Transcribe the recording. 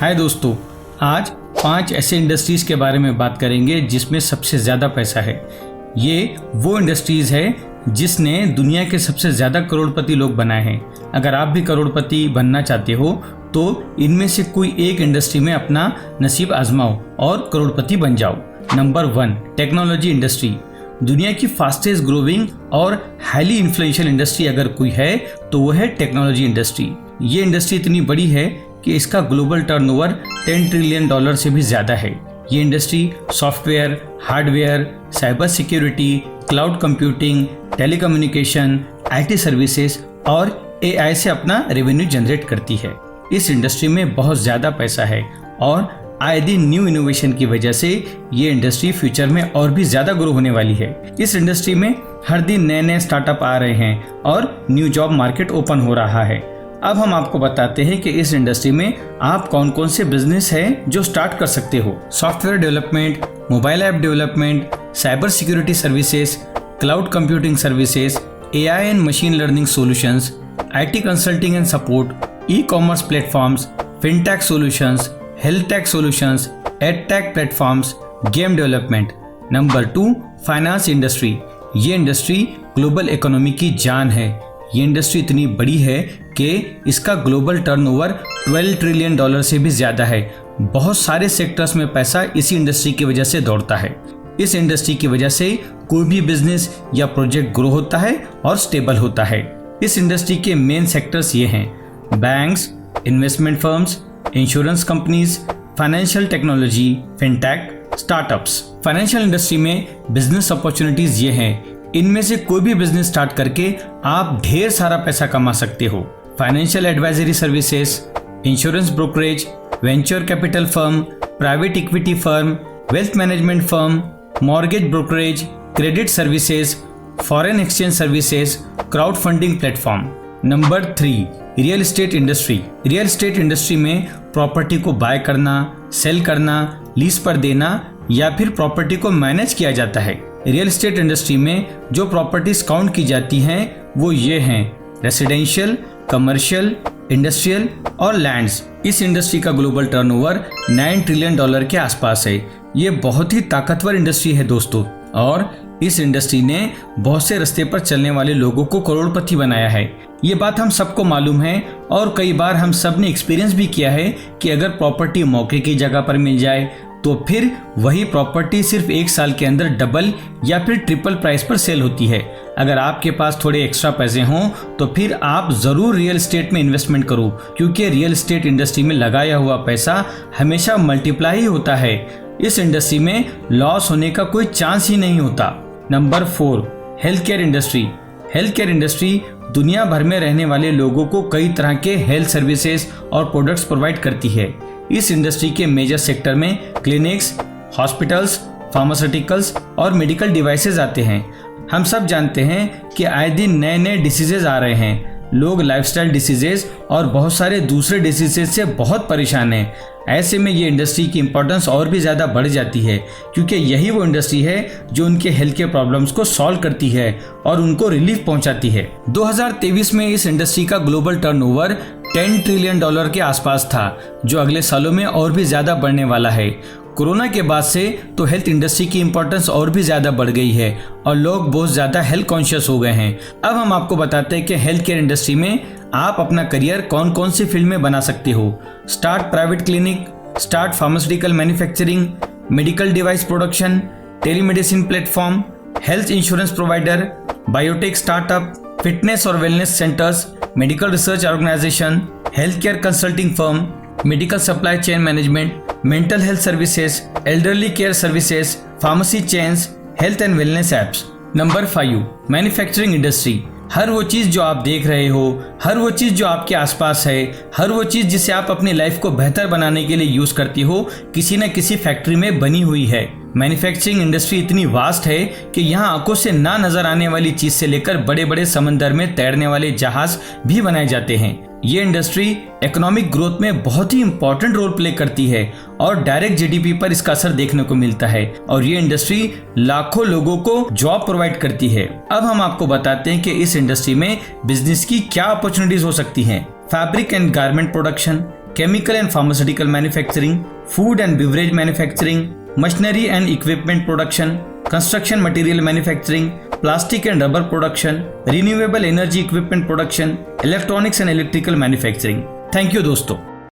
हाय दोस्तों, आज 5 ऐसे इंडस्ट्रीज के बारे में बात करेंगे जिसमें सबसे ज़्यादा पैसा है। ये वो इंडस्ट्रीज़ है जिसने दुनिया के सबसे ज़्यादा करोड़पति लोग बनाए हैं। अगर आप भी करोड़पति बनना चाहते हो तो इनमें से कोई एक इंडस्ट्री में अपना नसीब आजमाओ और करोड़पति बन जाओ। Number 1, technology industry. दुनिया की फास्टेस्ट ग्रोविंग और हाईली इन्फ्लुएंशियल इंडस्ट्री अगर कोई है तो वो है टेक्नोलॉजी इंडस्ट्री। ये इंडस्ट्री इतनी बड़ी है कि इसका ग्लोबल टर्नओवर $10 ट्रिलियन से भी ज़्यादा है। ये industry software, hardware, cyber security, cloud computing, telecommunication, IT services और AI से अपना रेवेन्यू जनरेट करती है। इस इंडस्ट्री में बहुत ज़्यादा पैसा है और आए दिन न्यू इनोवेशन की वजह से ये इंडस्ट्री फ्यूचर में और भी ज़्यादा ग्रो होने वाली है। इस इंडस्ट्री में हर दिन नए नए स्टार्टअप आ रहे हैं और न्यू जॉब मार्केट ओपन हो रहा है। अब हम आपको बताते हैं कि इस इंडस्ट्री में आप कौन कौन से बिजनेस हैं जो स्टार्ट कर सकते हो। Software development, mobile app development, cyber security services, cloud computing services, AI and machine learning solutions, IT consulting and support, ecommerce platforms, fintech solutions, health tech solutions, edtech platforms, game development. Number 2, finance industry. ये industry global economy की जान है। ये industry इतनी बड़ी है कि इसका ग्लोबल टर्नओवर $12 ट्रिलियन से भी ज़्यादा है। बहुत सारे सेक्टर्स में पैसा इसी इंडस्ट्री की वजह से दौड़ता है। इस इंडस्ट्री की वजह से कोई भी बिजनेस या प्रोजेक्ट ग्रो होता है और स्टेबल होता है। इस इंडस्ट्री के मेन सेक्टर्स ये हैं: banks, investment firms, insurance companies, financial technology, fintech, startups. Financial industry में बिजनेस अपॉर्चुनिटीज ये हैं, इनमें से कोई भी बिजनेस स्टार्ट करके आप ढेर सारा पैसा कमा सकते हो। Financial advisory services, insurance brokerage, venture capital firm, private equity firm, wealth management firm, mortgage brokerage, credit services, foreign exchange services, crowd funding platform. Number 3, real estate industry. Real estate industry में property को bye करना, cell करना, lease पर देना या फिर property को manage किया जाता है। रियल एस्टेट इंडस्ट्री में जो प्रॉपर्टीज काउंट की जाती हैं वो ये हैं: रेसिडेंशियल, कमर्शियल, इंडस्ट्रियल और लैंड्स। इस इंडस्ट्री का ग्लोबल टर्नओवर $9 ट्रिलियन के आसपास है। ये बहुत ही ताकतवर इंडस्ट्री है दोस्तों, और इस इंडस्ट्री ने बहुत से रास्ते पर चलने वाले लोगों को करोड़पति बनाया है। ये बात हम सबको मालूम है और कई बार हम सब ने एक्सपीरियंस भी किया है कि अगर प्रॉपर्टी मौके की जगह पर मिल जाए तो फिर वही प्रॉपर्टी सिर्फ 1 साल के अंदर डबल या फिर ट्रिपल प्राइस पर सेल होती है। अगर आपके पास थोड़े एक्स्ट्रा पैसे हों तो फिर आप ज़रूर रियल एस्टेट में इन्वेस्टमेंट करो, क्योंकि रियल एस्टेट इंडस्ट्री में लगाया हुआ पैसा हमेशा मल्टीप्लाई ही होता है। इस इंडस्ट्री में लॉस होने का कोई चांस ही नहीं होता। Number 4, health care industry. Health care industry दुनिया भर में रहने वाले लोगों को कई तरह के हेल्थ सर्विसेज और प्रोडक्ट्स प्रोवाइड करती है। इस इंडस्ट्री के मेजर सेक्टर में क्लिनिक्स, हॉस्पिटल्स, फार्मास्यूटिकल्स और मेडिकल डिवाइसेस आते हैं। हम सब जानते हैं कि आए दिन नए नए डिसीजेज आ रहे हैं। लोग लाइफस्टाइल डिसीजेज और बहुत सारे दूसरे डिसीजेज से बहुत परेशान हैं। ऐसे में ये इंडस्ट्री की इम्पोर्टेंस और भी ज़्यादा बढ़ जाती है, क्योंकि यही वो इंडस्ट्री है जो उनके हेल्थ केयर प्रॉब्लम्स को सॉल्व करती है और उनको रिलीफ पहुंचाती है। 2023 में इस इंडस्ट्री का ग्लोबल टर्नओवर $10 ट्रिलियन के आसपास था, जो अगले सालों में और भी ज़्यादा बढ़ने वाला है। कोरोना के बाद से तो हेल्थ इंडस्ट्री की इम्पोर्टेंस और भी ज़्यादा बढ़ गई है और लोग बहुत ज़्यादा हेल्थ कॉन्शियस हो गए हैं। अब हम आपको बताते हैं कि हेल्थ केयर इंडस्ट्री में आप अपना करियर कौन कौन सी फील्ड में बना सकते हो। Start private clinic, start pharmaceutical manufacturing, medical device production, telemedicine platform, health insurance provider, biotech startup, fitness और wellness centres, medical research organisation, health care consulting firm, medical supply chain management, mental health services, elderly care services, pharmacy chains, health and wellness apps. Number 5, manufacturing industry. हर वो चीज़ जो आप देख रहे हो, हर वो चीज़ जो आपके आसपास है, हर वो चीज़ जिसे आप अपनी लाइफ को बेहतर बनाने के लिए यूज़ करती हो, किसी न किसी फैक्ट्री में बनी हुई है। मैन्युफैक्चरिंग इंडस्ट्री इतनी वास्ट है कि यहाँ आंखों से ना नजर आने वाली चीज से लेकर बड़े बड़े समंदर में तैरने वाले जहाज भी बनाए जाते हैं। ये इंडस्ट्री इकोनॉमिक ग्रोथ में बहुत ही इंपॉर्टेंट रोल प्ले करती है और डायरेक्ट जीडीपी पर इसका असर देखने को मिलता है और ये इंडस्ट्री लाखों लोगों को जॉब प्रोवाइड करती है। अब हम आपको बताते हैं कि इस इंडस्ट्री में बिजनेस की क्या अपॉर्चुनिटीज हो सकती हैं। Fabric and garment production, chemical and pharmaceutical manufacturing, food and beverage manufacturing, machinery and equipment production, construction material manufacturing, plastic and rubber production, renewable energy equipment production, electronics and electrical manufacturing. Thank you दोस्तों।